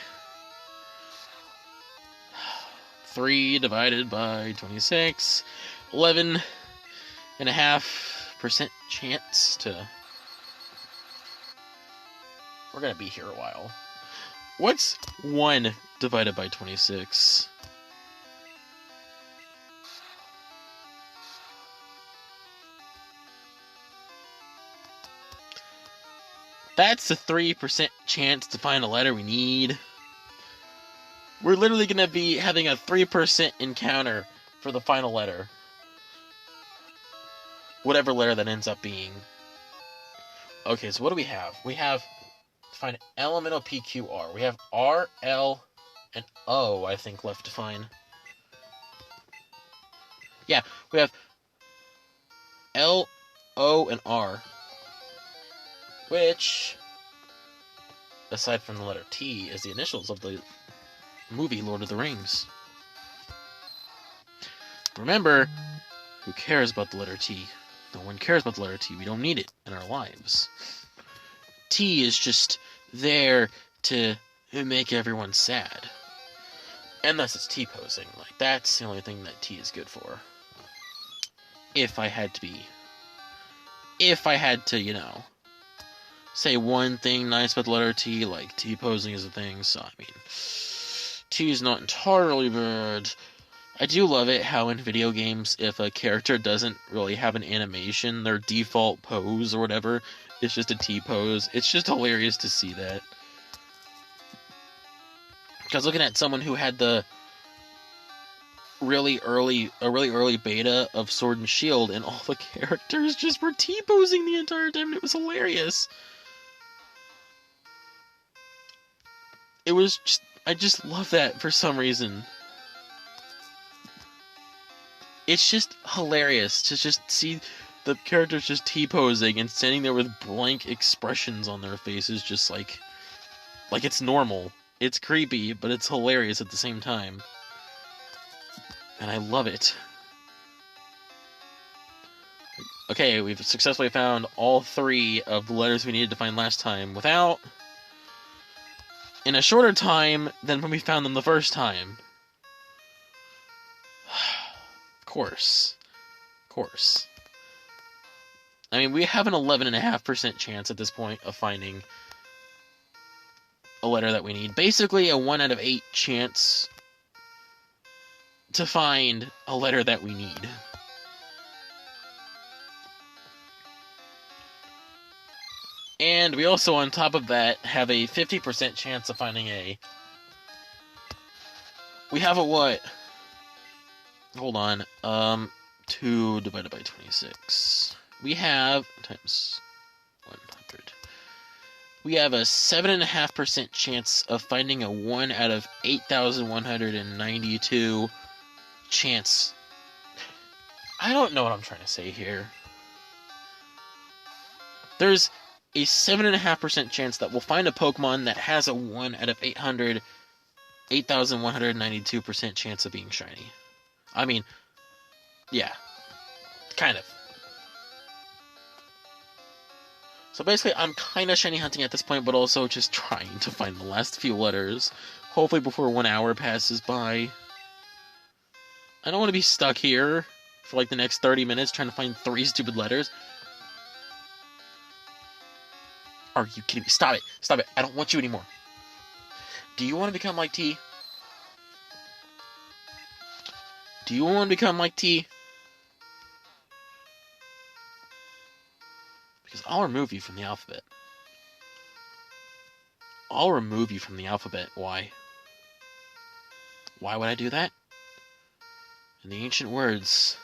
3 divided by 26. 11.5% chance to... We're gonna be here a while. What's 1 divided by 26? That's a 3% chance to find a letter we need. We're literally going to be having a 3% encounter for the final letter. Whatever letter that ends up being. Okay, so what do we have? We have to find elemental PQR. We have R, L, and O, I think, left to find. Yeah, we have L, O, and R. Which, aside from the letter T, is the initials of the movie Lord of the Rings. Remember, who cares about the letter T? No one cares about the letter T. We don't need it in our lives. T is just there to make everyone sad. And thus it's T-posing. Like, that's the only thing that T is good for. If I had to be if I had to, you know, say one thing nice about the letter T, like T-posing is a thing, so I mean, T is not entirely bad. I do love it how in video games, if a character doesn't really have an animation, their default pose or whatever, it's just a T-pose. It's just hilarious to see that. Because looking at someone who had the really early beta of Sword and Shield, and all the characters just were T-posing the entire time, and it was hilarious. It was just, I just love that for some reason. It's just hilarious to just see the characters just T-posing and standing there with blank expressions on their faces, just like it's normal. It's creepy, but it's hilarious at the same time. And I love it. Okay, we've successfully found all 3 of the letters we needed to find last time without... in a shorter time than when we found them the first time. Of course. Of course. I mean, we have an 11.5% chance at this point of finding a letter that we need. Basically, a 1 out of 8 chance to find a letter that we need. And we also, on top of that, have a 50% chance of finding a... we have a what? Hold on. 2 divided by 26. We have... times 100. We have a 7.5% chance of finding a 1 out of 8,192 chance. I don't know what I'm trying to say here. There's a 7.5% chance that we'll find a Pokemon that has a 1 out of 8,192% chance of being shiny. I mean, yeah, kind of. So basically, I'm kind of shiny hunting at this point, but also just trying to find the last few letters. Hopefully before 1 hour passes by. I don't want to be stuck here for like the next 30 minutes trying to find 3 stupid letters. Are you kidding me? Stop it. Stop it. I don't want you anymore. Do you want to become like T? Do you want to become like T? Because I'll remove you from the alphabet. I'll remove you from the alphabet. Why? Why would I do that? In the ancient words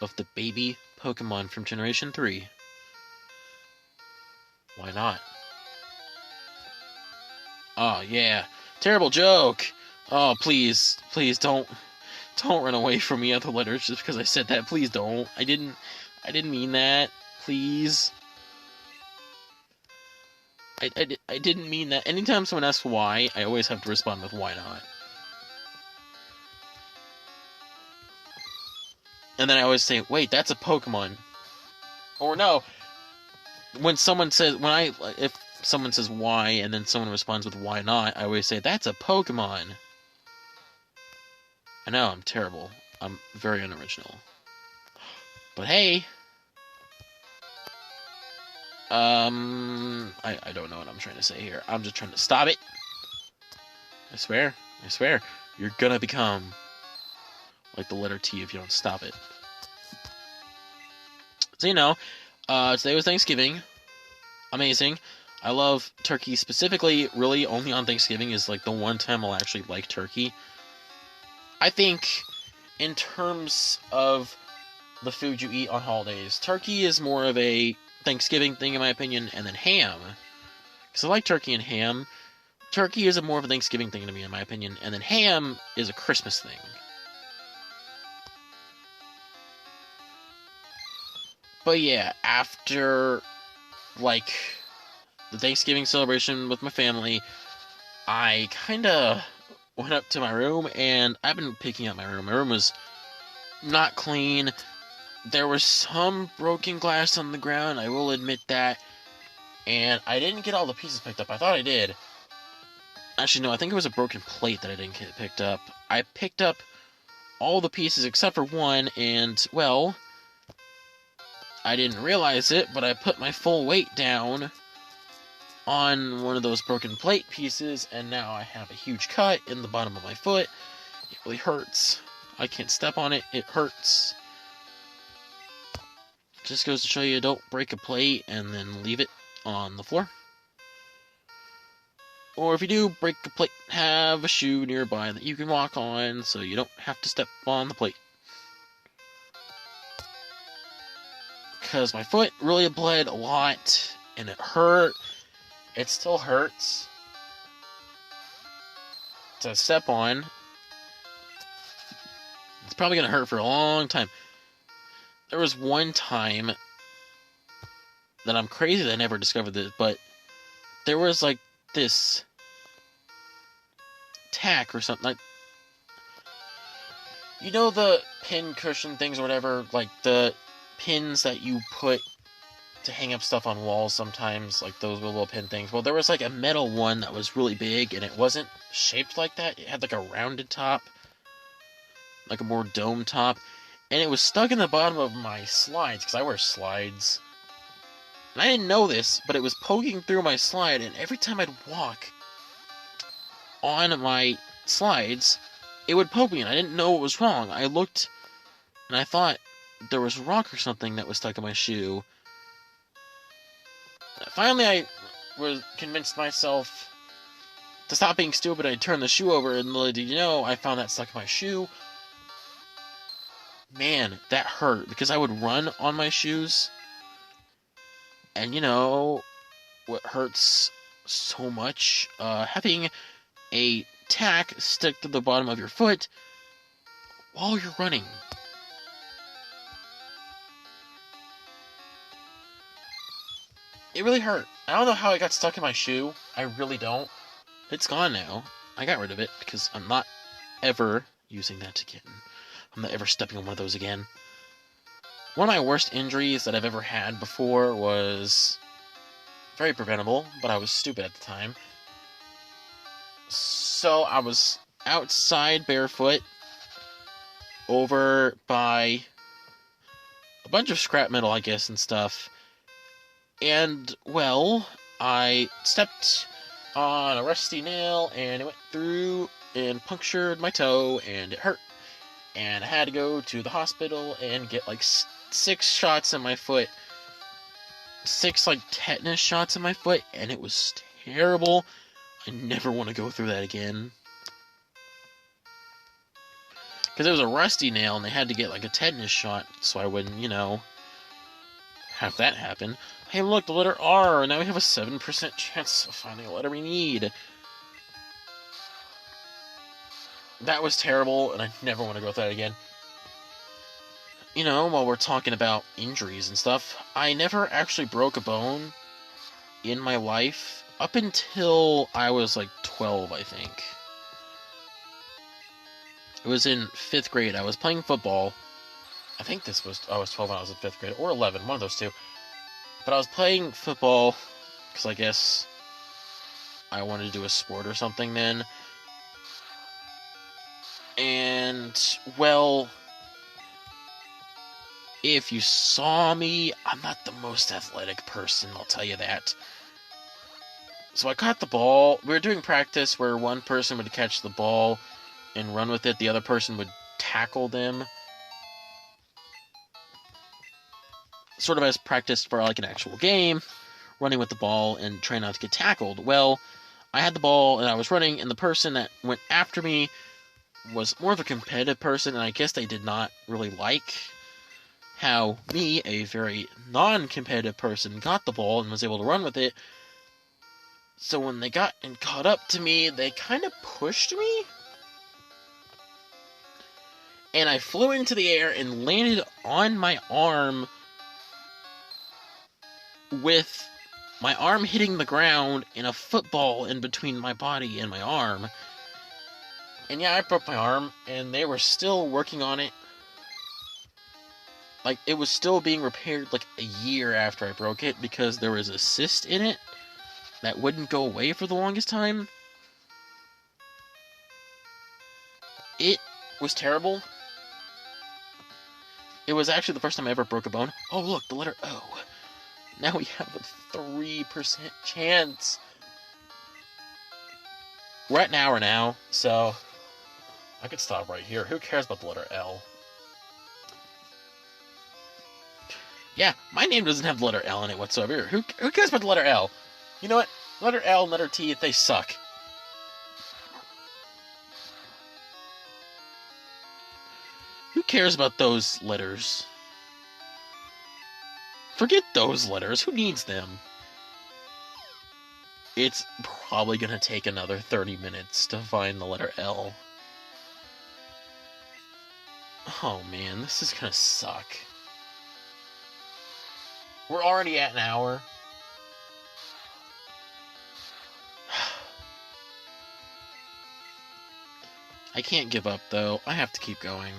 of the baby Pokemon from Generation 3, why not? Oh, yeah. Terrible joke! Oh, please. Please don't run away from me, other letters, just because I said that. Please don't. I didn't mean that. Please. I didn't mean that. Anytime someone asks why, I always have to respond with why not. And then I always say, wait, that's a Pokemon. Or no, when someone says, if someone says why, and then someone responds with why not, I always say, that's a Pokemon. I know, I'm terrible. I'm very unoriginal. But hey, I don't know what I'm trying to say here. I'm just trying to stop it. I swear, you're gonna become like the letter T if you don't stop it. So, you know, today was Thanksgiving. Amazing. I love turkey specifically. Really, only on Thanksgiving is like the one time I'll actually like turkey. I think, in terms of the food you eat on holidays, turkey is more of a Thanksgiving thing in my opinion, and then ham. Because I like turkey and ham. Turkey is more of a Thanksgiving thing to me in my opinion, and then ham is a Christmas thing. But yeah, after, like, the Thanksgiving celebration with my family, I kinda went up to my room, and I've been picking up my room. My room was not clean. There was some broken glass on the ground, I will admit that. And I didn't get all the pieces picked up. I thought I did. Actually, no, I think it was a broken plate that I didn't get picked up. I picked up all the pieces except for one, and, well, I didn't realize it, but I put my full weight down on one of those broken plate pieces, and now I have a huge cut in the bottom of my foot. It really hurts. I can't step on it. It hurts. Just goes to show you, don't break a plate and then leave it on the floor. Or if you do break a plate, have a shoe nearby that you can walk on so you don't have to step on the plate. Because my foot really bled a lot, and it hurt. It still hurts to step on. It's probably going to hurt for a long time. There was one time that I'm crazy that I never discovered this, but there was like this tack or something. Like, you know the pin cushion things or whatever? Like the pins that you put to hang up stuff on walls sometimes, like those little pin things. Well, there was like a metal one that was really big, and it wasn't shaped like that. It had like a rounded top, like a more dome top, and it was stuck in the bottom of my slides, because I wear slides. And I didn't know this, but it was poking through my slide, and every time I'd walk on my slides, it would poke me, and I didn't know what was wrong. I looked, and I thought there was a rock or something that was stuck in my shoe. Finally, I was convinced myself to stop being stupid. I turned the shoe over, and little did you know, I found that stuck in my shoe. Man, that hurt, because I would run on my shoes, and you know what hurts so much? Having a tack stick to the bottom of your foot while you're running. It really hurt. I don't know how it got stuck in my shoe. I really don't. It's gone now. I got rid of it because I'm not ever using that again. I'm not ever stepping on one of those again. One of my worst injuries that I've ever had before was very preventable, but I was stupid at the time. So I was outside barefoot over by a bunch of scrap metal, I guess, and stuff. And, well, I stepped on a rusty nail, and it went through and punctured my toe, and it hurt. And I had to go to the hospital and get, like, 6 shots in my foot. 6, like, tetanus shots in my foot, and it was terrible. I never want to go through that again. Because it was a rusty nail, and they had to get, like, a tetanus shot, so I wouldn't, you know, have that happen. Hey, look, the letter R. Now we have a 7% chance of finding a letter we need. That was terrible, and I never want to go through that again. You know, while we're talking about injuries and stuff, I never actually broke a bone in my life up until I was like 12, I think. It was in 5th grade. I was playing football. I think I was 12 when I was in 5th grade, or 11, one of those two. But I was playing football, because I guess I wanted to do a sport or something then. And, well, if you saw me, I'm not the most athletic person, I'll tell you that. So I caught the ball. We were doing practice where one person would catch the ball and run with it. The other person would tackle them. Sort of as practice for like an actual game, running with the ball and trying not to get tackled. Well, I had the ball and I was running, and the person that went after me was more of a competitive person, and I guess they did not really like how me, a very non-competitive person, got the ball and was able to run with it. So when they got and caught up to me, they kind of pushed me, and I flew into the air and landed on my arm, with my arm hitting the ground and a football in between my body and my arm. And yeah, I broke my arm, and they were still working on it. Like, it was still being repaired like a year after I broke it, because there was a cyst in it that wouldn't go away for the longest time. It was terrible. It was actually the first time I ever broke a bone. Oh, look, the letter O. Now we have a 3% chance. We're at an hour now, so I could stop right here. Who cares about the letter L? Yeah, my name doesn't have the letter L in it whatsoever. Who cares about the letter L? You know what? Letter L and letter T, they suck. Who cares about those letters? Forget those letters. Who needs them? It's probably going to take another 30 minutes to find the letter L. Oh man, this is going to suck. We're already at an hour. I can't give up, though. I have to keep going.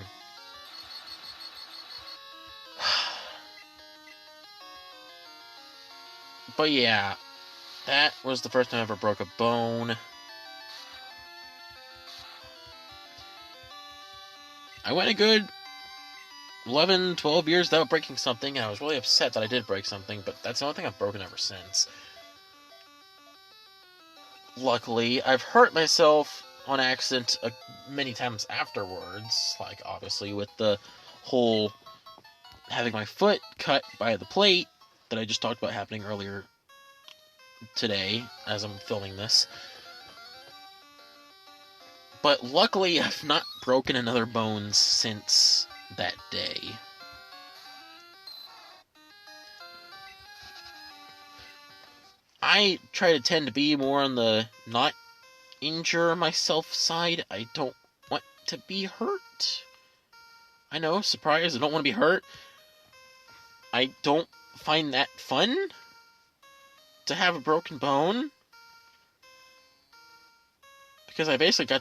But yeah, that was the first time I ever broke a bone. I went a good 11, 12 years without breaking something, and I was really upset that I did break something, but that's the only thing I've broken ever since. Luckily, I've hurt myself on accident many times afterwards, like obviously with the whole having my foot cut by the plate that I just talked about happening earlier today as I'm filming this. But luckily, I've not broken another bone since that day. I try to tend to be more on the not injure myself side. I don't want to be hurt. I know, surprise, I don't want to be hurt. I don't find that fun to have a broken bone. Because I basically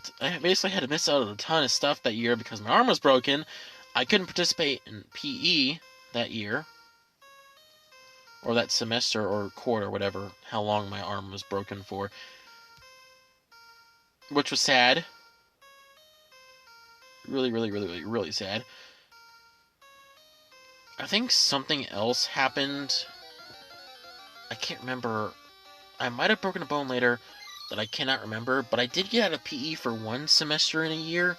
had to miss out on a ton of stuff that year because my arm was broken. I couldn't participate in PE that year. Or that semester or quarter, whatever, how long my arm was broken for. Which was sad. Really, really, really, really, really sad. I think something else happened. I can't remember. I might have broken a bone later that I cannot remember, but I did get out of PE for one semester in a year.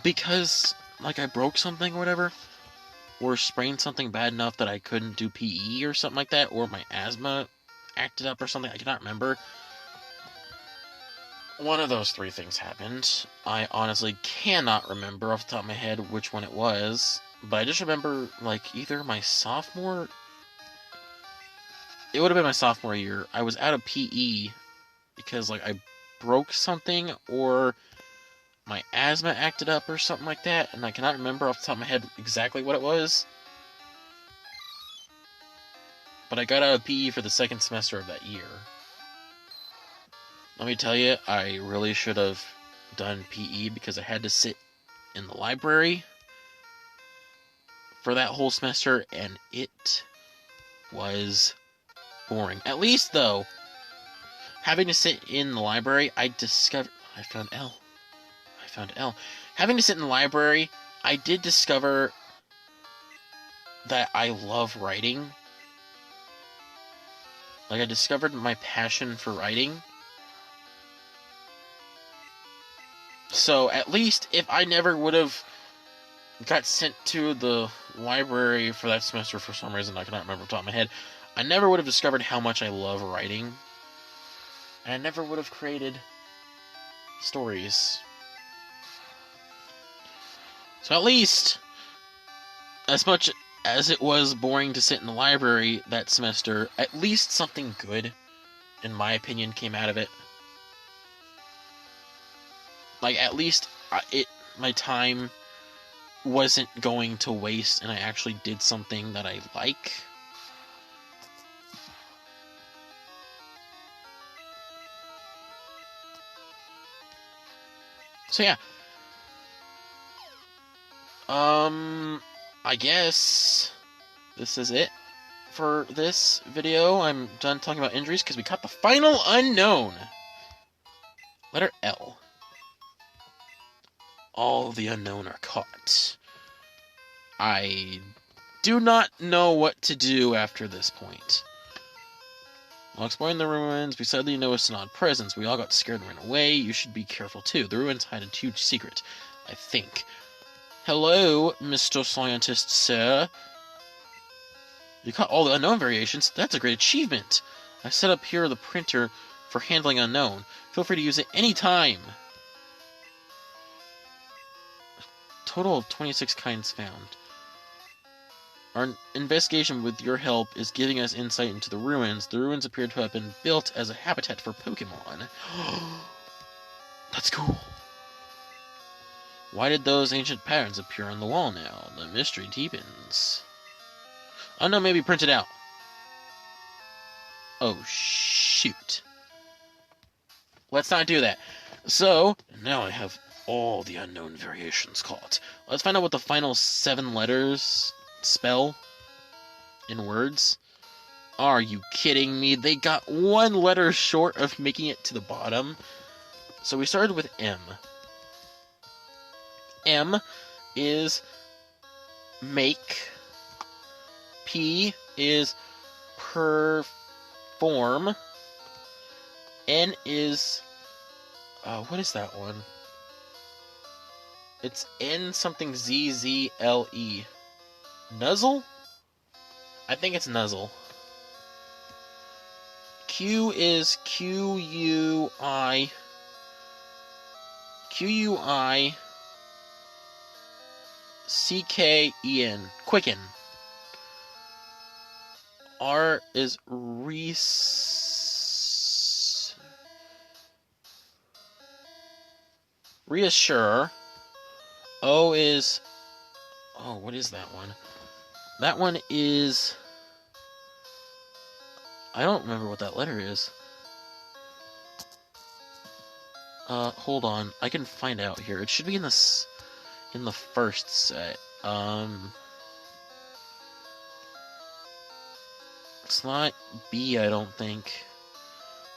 Because, like, I broke something or whatever. Or sprained something bad enough that I couldn't do PE or something like that. Or my asthma acted up or something. I cannot remember. One of those three things happened. I honestly cannot remember off the top of my head which one it was. But I just remember, like, either my sophomore... It would have been my sophomore year. I was out of PE because, like, I broke something or my asthma acted up or something like that. And I cannot remember off the top of my head exactly what it was. But I got out of PE for the second semester of that year. Let me tell you, I really should have done PE because I had to sit in the library for that whole semester, and it was boring. At least, though, having to sit in the library, I found L. Having to sit in the library, I did discover that I love writing. Like, I discovered my passion for writing. So, at least, if I never would have got sent to the library for that semester for some reason, I cannot remember off the top of my head, I never would have discovered how much I love writing. And I never would have created stories. So at least, as much as it was boring to sit in the library that semester, at least something good, in my opinion, came out of it. Like, at least my time wasn't going to waste, and I actually did something that I like. So yeah. I guess this is it for this video. I'm done talking about injuries because we caught the final unknown. Letter L. All the unknown are caught. I do not know what to do after this point. While exploring the ruins, we suddenly noticed an odd presence. We all got scared and ran away. You should be careful too. The ruins hide a huge secret, I think. Hello, Mr. Scientist, sir. You caught all the Unown variations. That's a great achievement. I set up here the printer for handling Unown. Feel free to use it any time. Total of 26 kinds found. Our investigation with your help is giving us insight into the ruins. The ruins appear to have been built as a habitat for Pokémon. That's cool. Why did those ancient patterns appear on the wall now? The mystery deepens. Unown may be printed out. Oh, shoot. Let's not do that. So, now I have all the Unown variations caught. Let's find out what the final 7 letters spell in words. Are you kidding me? They got 1 letter short of making it to the bottom. So we started with M. M is make. P is perform. N is... what is that one? It's N something Z-Z-L-E. Nuzzle? I think it's nuzzle. Q is Q-U-I... Q-U-I... C-K-E-N. Quicken. R is reassure. O is... Oh, what is that one? That one is... I don't remember what that letter is. Hold on. I can find out here. It should be in this... in the first set. It's not B, I don't think.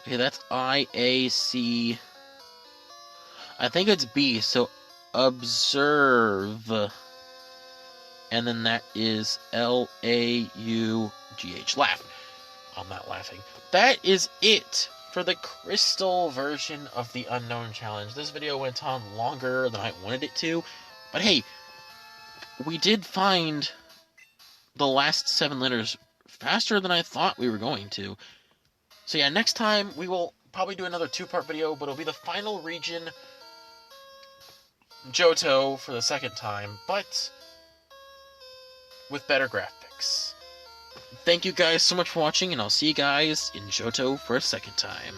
Okay, that's I-A-C... I think it's B, so observe. And then that is L-A-U-G-H. Laugh. I'm not laughing. That is it for the crystal version of the Unown challenge. This video went on longer than I wanted it to. But hey, we did find the last 7 letters faster than I thought we were going to. So yeah, next time we will probably do another 2-part video, but it'll be the final region, Johto, for the 2nd time, but with better graphics. Thank you guys so much for watching, and I'll see you guys in Johto for a 2nd time.